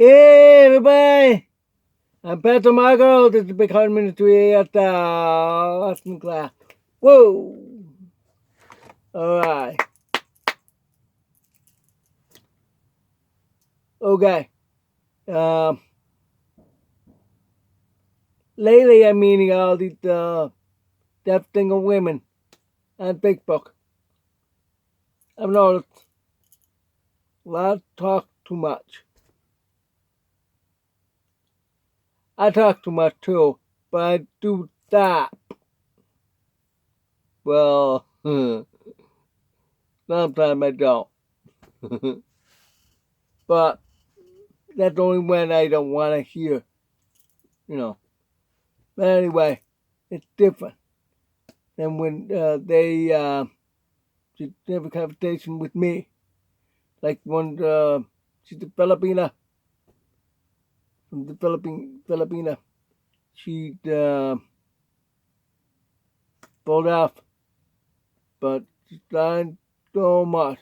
Hey, everybody! I'm Pastor Michael. This is Big Heart Ministry at the Austin class. Whoa! All right. Okay. Um, Lately, I'm meeting all these deaf single women on Facebook. I've noticed a lot talk too much. I talk too much too, but I do stop. Well, sometimes I don't. But that's only when I don't want to hear, you know. But anyway, it's different than when they just have a conversation with me. Like one, she's a Filipina, from the Filipina. She pulled off, but she's trying so much.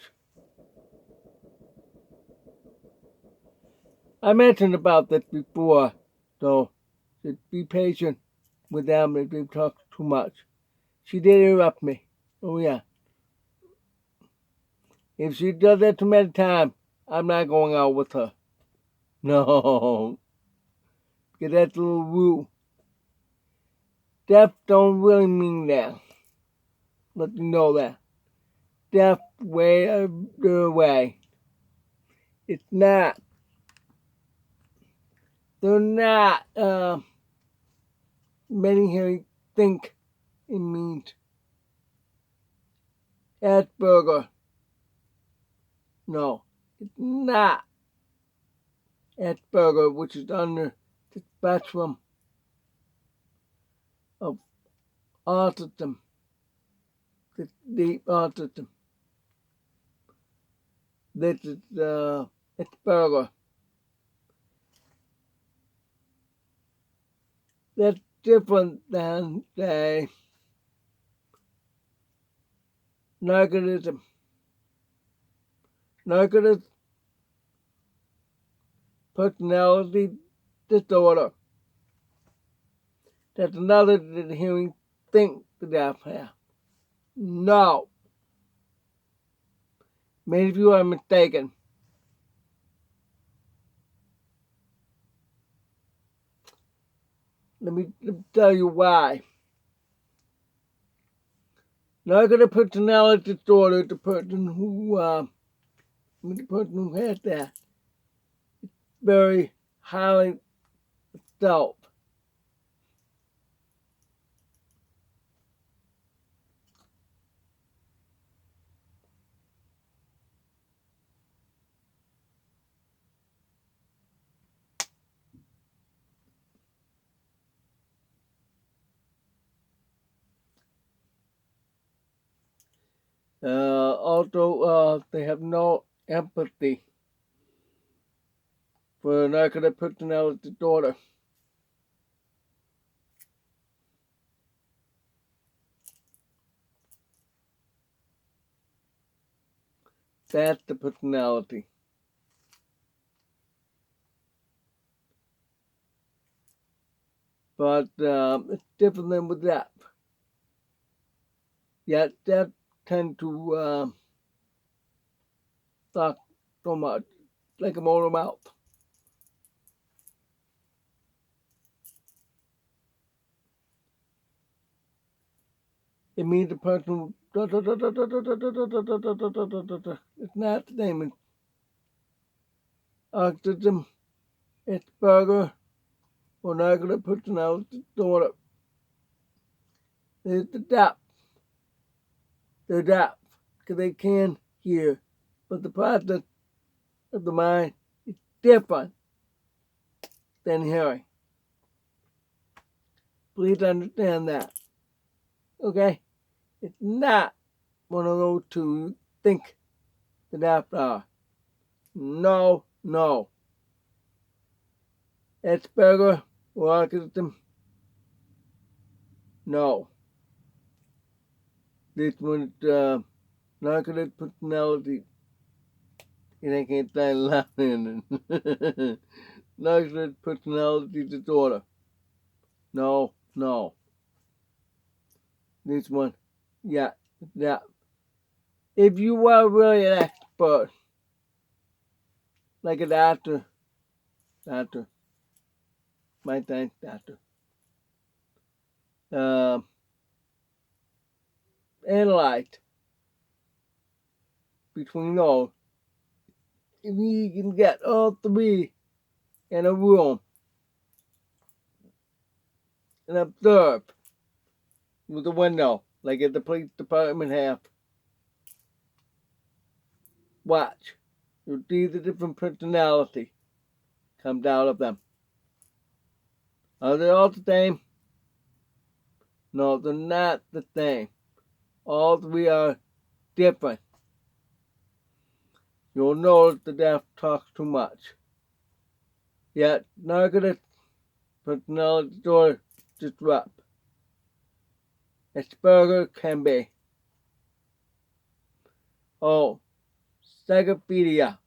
I mentioned about this before, so just be patient with them if they talk too much. She did interrupt me. Oh yeah. If she does that too many times, I'm not going out with her. No. Because that's a little rude. Deaf don't really mean that. Let you know that. Deaf way of their way. It's not. They're not many here think it means Asperger. No, it's not Asperger, which is under the spectrum of autism, the deep autism. This is Asperger. That's different than, say, narcissism. Narcissism, personality disorder. That's another that hearing think the deaf have. No. Many of you are mistaken. Let me tell you why. Narcissistic personality disorder, the person who has that, very highly self. Also, they have no empathy for narcissistic personality disorder. That's the personality. But it's different than with that. Yet that tend to talk so much, like a motor mouth. It means the person it's not the same as autism, Asperger, or narcissistic personality disorder. There's the deaf. They're deaf because they can hear, but the process of the mind is different than hearing. Please understand that. Okay? It's not one of those two you think the deaf are. No, no. Asperger or autism? No. This one's narcissistic personality. And I can't say laughing. narcissistic personality disorder. No. This one, yeah. If you are really an expert, like a doctor, my thanks, doctor, analyze between those. If you can get all three in a room and observe with the window, like at the police department have, watch. You'll see the different personality comes out of them. Are they all the same? No, they're not the same. All three are different. You'll notice the deaf talks too much. Yet, narcissistic personality disorder disrupt. Asperger can be. Oh, psychophilia.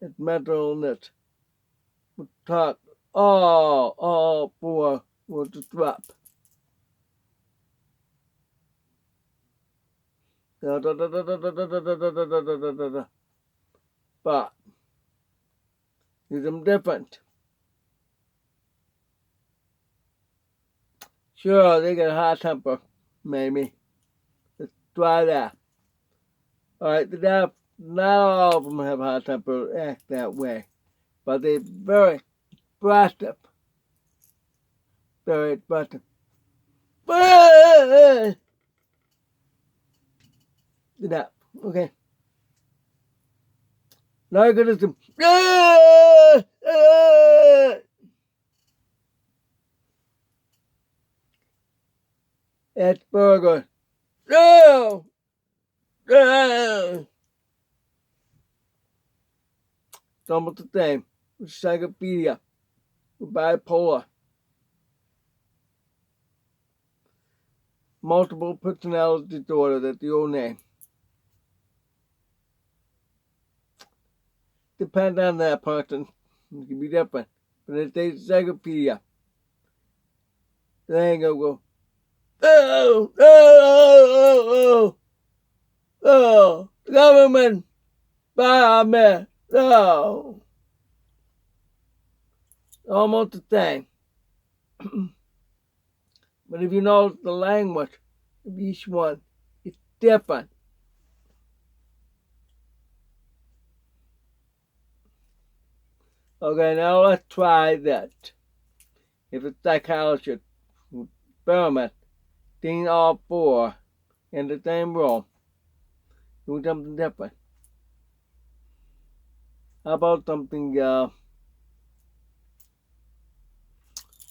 It's mental illness. We'll talk all four will disrupt. But there's some different. Sure, they get a hot temper, maybe. Let's try that. Alright, the deaf, not all of them have a hot temper, act that way. But they're very expressive. Very expressive. The deaf, okay. Narcissism. Asperger. No! It's almost the same. With psychophilia. With bipolar. Multiple personality disorder, that's the old name. Depends on that person. It can be different. But if they psychophilia, they ain't gonna go, the government, me, no. Almost the same. But if you know the language of each one, it's different. Okay, now let's try that. If a psychologist experiment, seeing all four in the same room, doing something different. How about something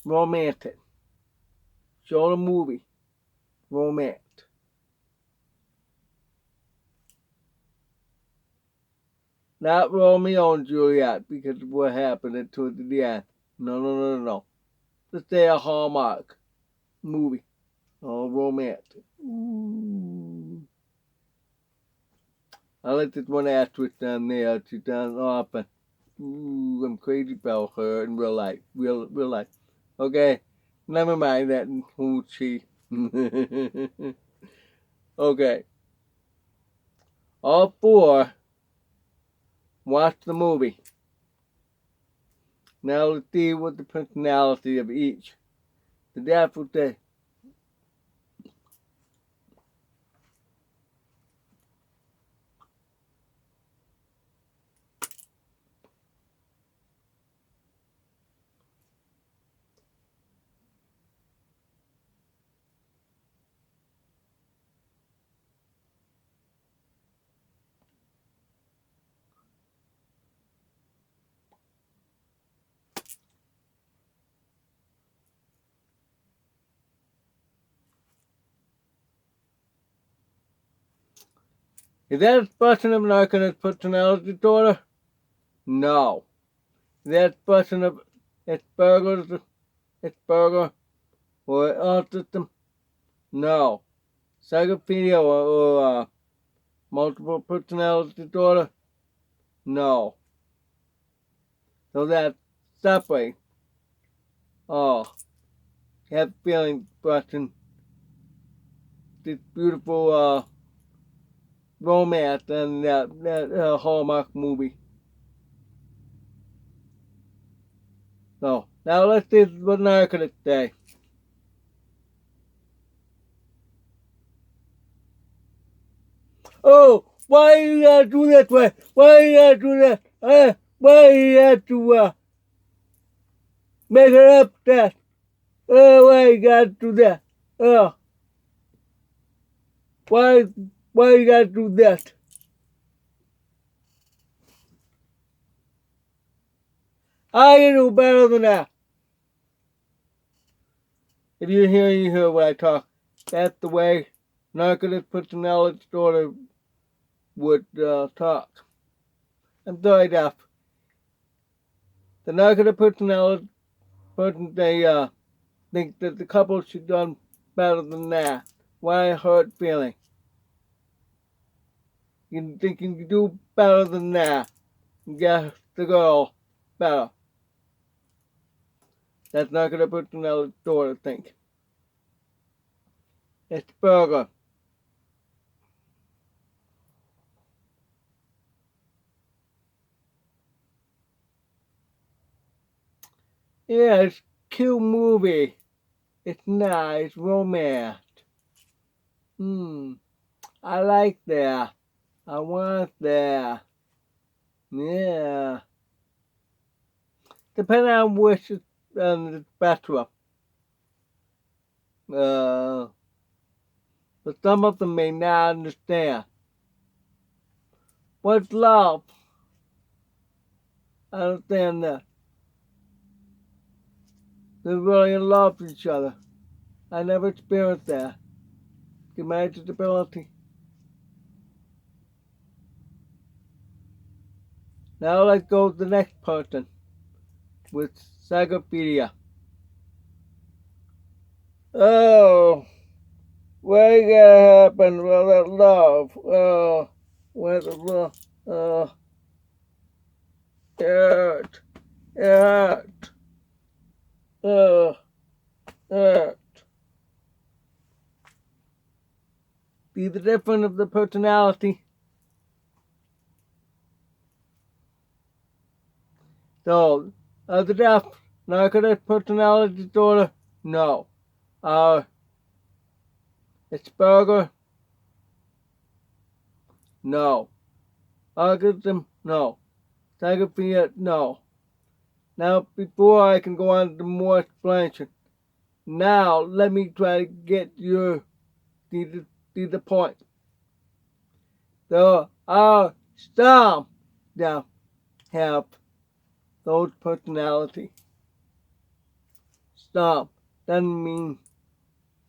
romantic? Show the movie, romance. Not Romeo and Juliet because of what happened towards the end. No. Let's say a Hallmark movie. Oh, romantic. Ooh. I like this one actress down there. She's done often. Ooh, I'm crazy about her in real life. Real life. Okay, never mind that. Who she? Okay. All four watch the movie. Now let's see what the personality of each. The deaf will say, is that a person of narcissistic personality disorder? No. Is that a person of Asperger or autism? No. Psychophilia or multiple personality disorder? No. So that separate. Oh, have feeling watching this beautiful romance and that Hallmark movie. So now let's see what narcotics say. Oh, why you gotta do that way? Why you gotta do that? Why you have to make it up that? Why you gotta do that? Why why you gotta do that? I can do better than that. If you hear what I talk. That's the way narcotic personality disorder would talk. I'm sorry, Duff. The narcotic personality person, they think that the couple should done better than that. Why hurt feeling? You think you can do better than that? Get the girl better. That's narcotic personality disorder think. Asperger. Yeah, it's a cute movie. It's nice, romance. I like that. I want that. Yeah. Depending on which is the bathroom. But some of them may not understand. What's love? I understand that. They're really in love with each other. I never experienced that. My disability. Now let's go to the next person with psychophilia. Oh, what gonna happen with that love? Oh, with the love? Oh, it hurt. It hurt. Oh, it hurt. Be the difference of the personality. So, the deaf, narcotic personality disorder, no. Asperger, no. Autism, no. Psychophilia, no. Now, before I can go on to more explanation, now let me try to get you to the point. There are some that have those personality. Some doesn't mean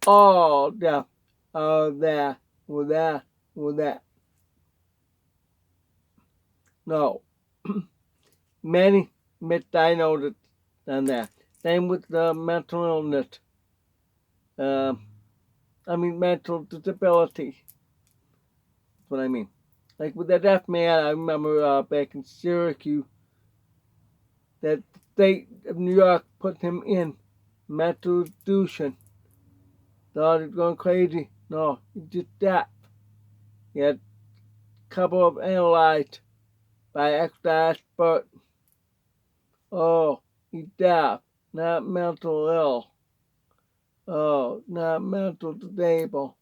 all that are that or that or that. No. Many misdiagnosed than that. Same with the mental illness. Mental disability. That's what I mean. Like with the deaf man, I remember back in Syracuse that the state of New York put him in mental institution. Thought he was going crazy. No, he's just deaf. He had a couple of analyzed by expert. Oh, he's deaf, not mental ill. Oh, not mental disabled.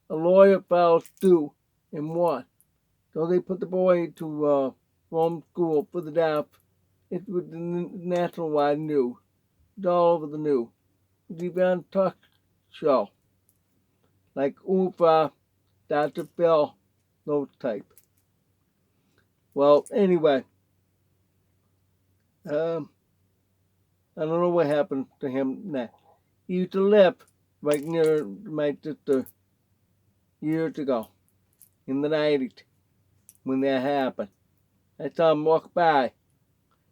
A lawyer filed suit and won. So they put the boy to home school for the deaf. It was the nationwide news. It's all over the news. It's even on a talk show. Like Oprah, Dr. Phil, those type. Well, anyway. I don't know what happened to him next. He used to live right near my sister years ago, in the 90s, when that happened. I saw him walk by.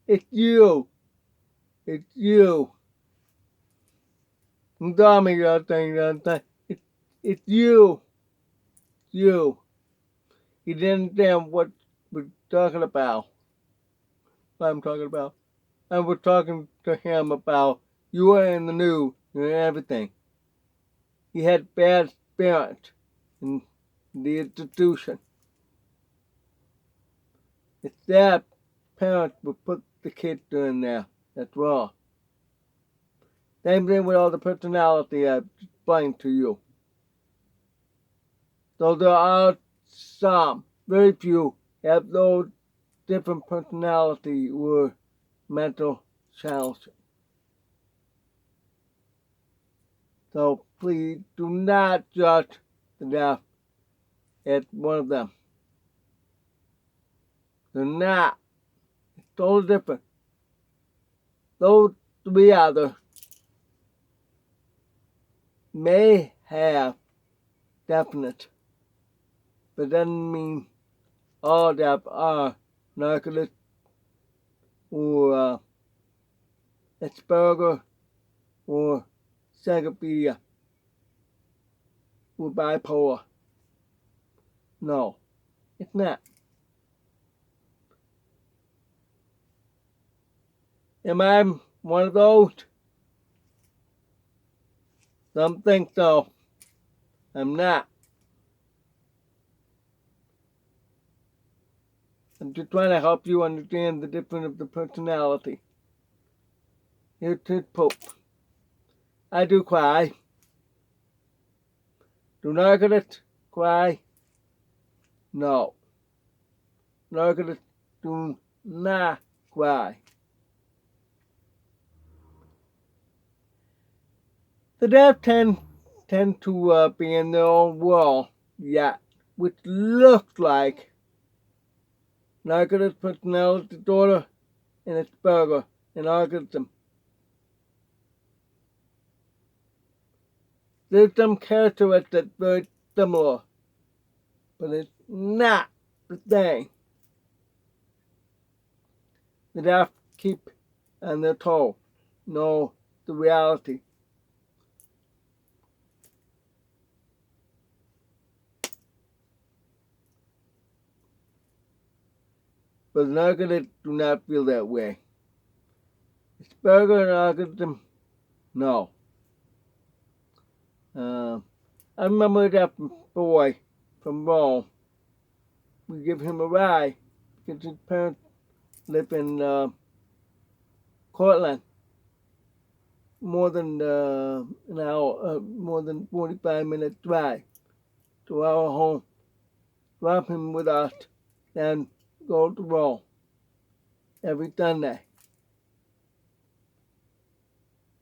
It's you. It's you. He told me that thing that time. It's you. You. He didn't understand what we're talking about. what I'm talking about. I was talking to him about you were in the news and everything. He had bad parents in the institution. It's that parents would put the kids in there. That's wrong. Same thing with all the personality I've explained to you. So there are some, very few, have those different personality or mental challenges. So please do not judge the deaf as one of them. They're not. It's totally different. Those three others may have definite, but doesn't mean all deaf are narcolepsy or Asperger or Psychophilia or bipolar. No, it's not. Am I one of those? Some think so. I'm not. I'm just trying to help you understand the difference of the personality. Here's his Pope. I do cry. Do narcotics cry? No. Narcotics do not cry. The deaf tend to be in their own world, yet, which looks like narcotics personality disorder and Asperger and autism. There's some characteristics very similar, but it's not the same. The deaf keep on their toe, know the reality. But narcotics do not feel that way. Asperger and autism, no. I remember that boy from Rome. We give him a ride because his parents live in Cortland. More than an hour, more than 45-minute drive to our home. Drop him with us, then go to Rome every Sunday.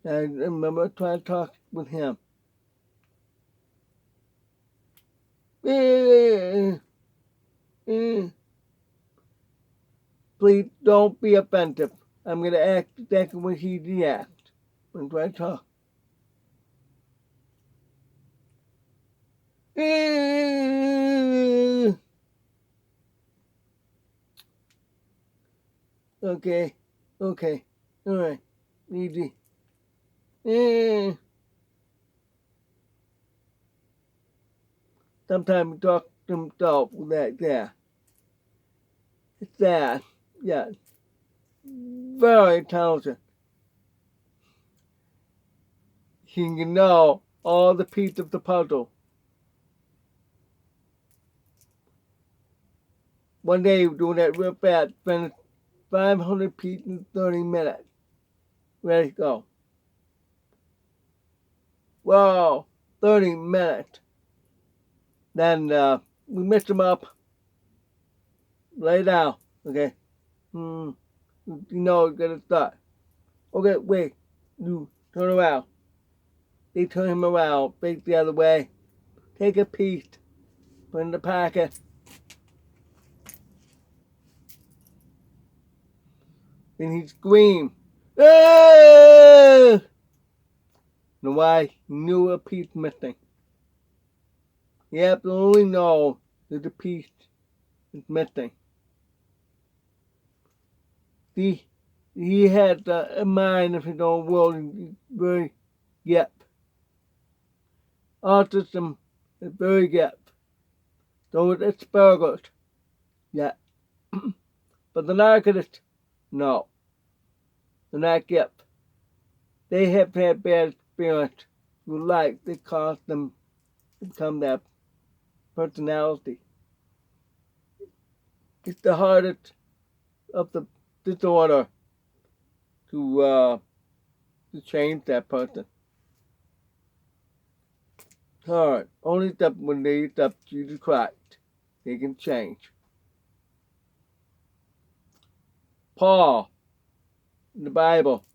I remember trying to talk with him. Please don't be offensive. I'm going to act exactly what he reacts when I talk. Okay, all right, easy. Sometimes he talks to himself like that. It's sad, yes. Very talented. He can know all the pieces of the puzzle. One day he was doing that real fast, finished 500 pieces in 30 minutes. Ready to go. Whoa, 30 minutes. Then we mixed them up. Lay down, okay? You know, gotta start. Okay, wait. You turn around. They turn him around, face the other way. Take a piece, put in the pocket. Then he screamed. Ah! Know why? He knew a piece missing. He absolutely knows that the piece is missing. He had a mind of his own world. He's very yep. Autism is very yep. So it's Asperger's. Yeah. But the narcotist No, they're not gifts. They have had bad experience with life that caused them to become that personality. It's the hardest of the disorder to change that person. It's hard. Only when they accept Jesus Christ, they can change. Paul, in the Bible,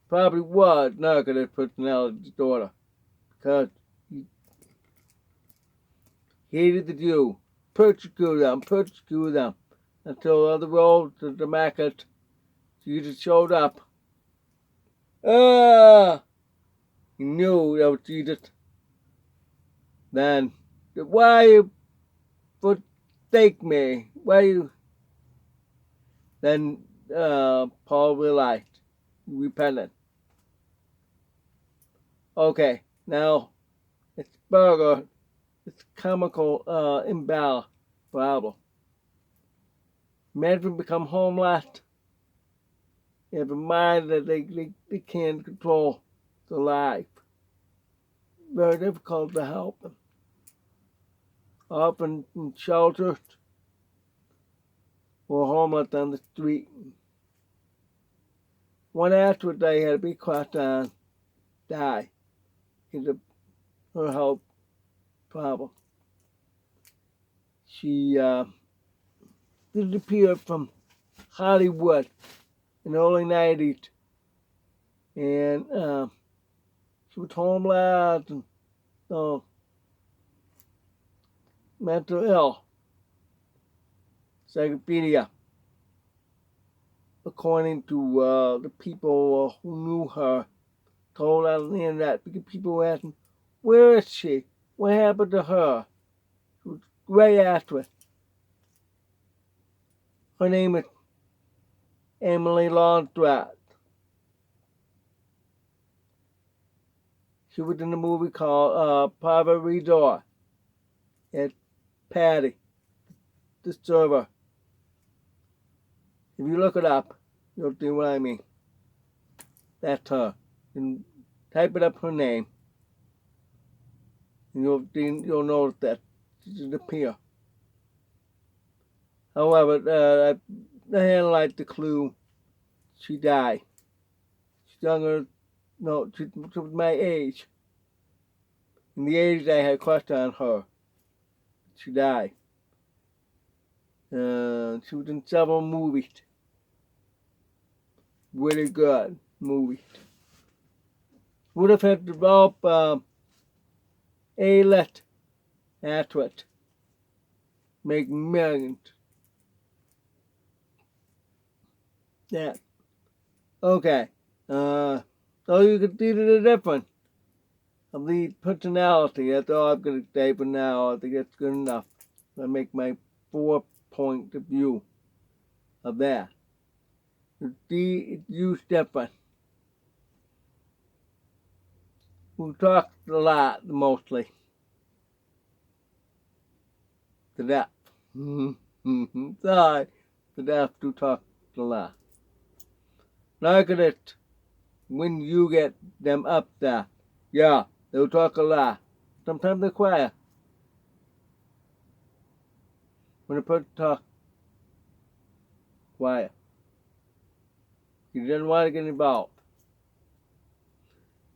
probably was negative personality disorder because he hated the Jews, persecuted them until on the road to Damascus, Jesus showed up. He knew that was Jesus. Then, why you forsake me? Why you? Then Paul realized, repented. Okay, now Asperger, it's chemical imbalance problem. Men become homeless. They have a mind that they can't control their life. Very difficult to help them. Often in shelters or homeless on the street. One after they had a big crash on, die. It's her health problem. She disappeared from Hollywood in the early 90s. And she was homeless and mental ill. Psychopedia. According to the people who knew her, told on the internet, because people were asking, where is she? What happened to her? She was a great actress. Her name is Emily Laundrat. She was in a movie called Private Resort. It's Patty, the server. If you look it up, you'll see what I mean. That's her. And type it up, her name, and you'll notice that she disappeared. However, I highlight the clue. She died. She's younger. No, she was my age. In the 80s, I had a crush on her. She died. She was in several movies. Really good movies. Would have had to develop A-list actress. Make millions. Yeah. Okay. So you can see the difference of the personality. That's all I'm going to say for now. I think that's good enough. I make my 4-point view of that. It's used different. We talk a lot, mostly. The deaf. Sorry, the deaf do talk a lot. Look at it. When you get them up there, yeah, they'll talk a lot. Sometimes they're quiet. When a person talks, quiet. He doesn't want to get involved.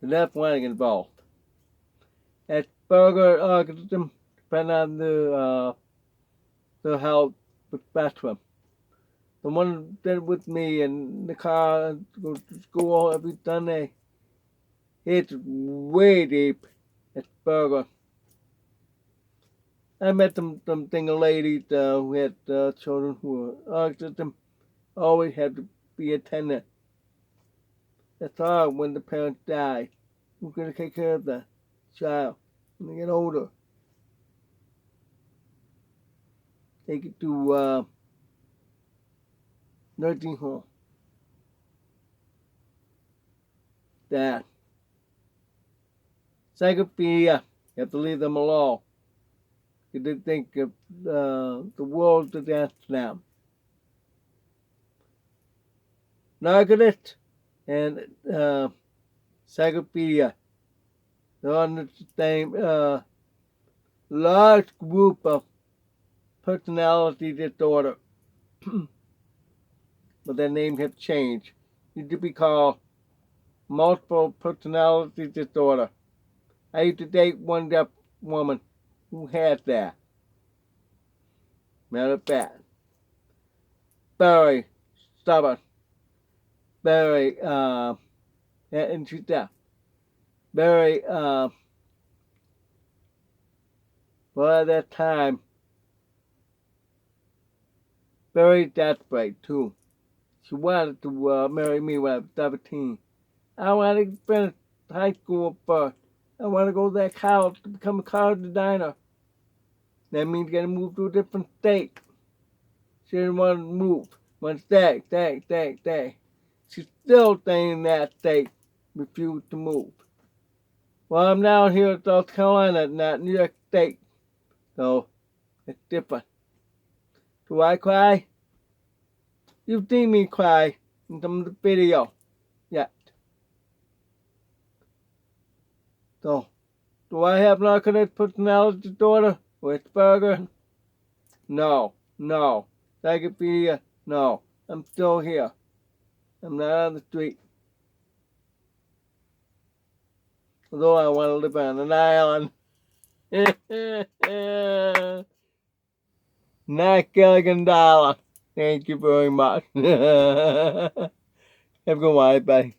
The deaf want to get involved. Asperger autism depend on the health spectrum. The one that with me in the car go to school every Sunday, it's way deep. Asperger. I met some single ladies who had children who were autism. Always had to be attendant. That's hard when the parents die. Who's going to take care of the child when they get older? Take it to nursing home. That. Psychopedia. You have to leave them alone. They think of the world's against them. narcissist and psychophilia. They're on the same large group of personality disorder, but their names have changed. Used to be called multiple personality disorder. I used to date one deaf woman who had that. Matter of fact, very stubborn, very and she's deaf. Very well at that time, very desperate too. She wanted to marry me when I was 17. I wanted to finish high school first. I want to go to that college to become a car designer. That means you gotta move to a different state. She didn't want to move. Want to stay. She's still staying in that state. Refused to move. Well, I'm down here in South Carolina, not New York State. So, it's different. Do I cry? You've seen me cry in some of the video. Yet. So, do I have narcissistic personality disorder or Asperger? No. Psychophilia? No. I'm still here. I'm not on the street. Although I want to live on an island. Not Gilligan Dollar. Thank you very much. Have a good one, everybody.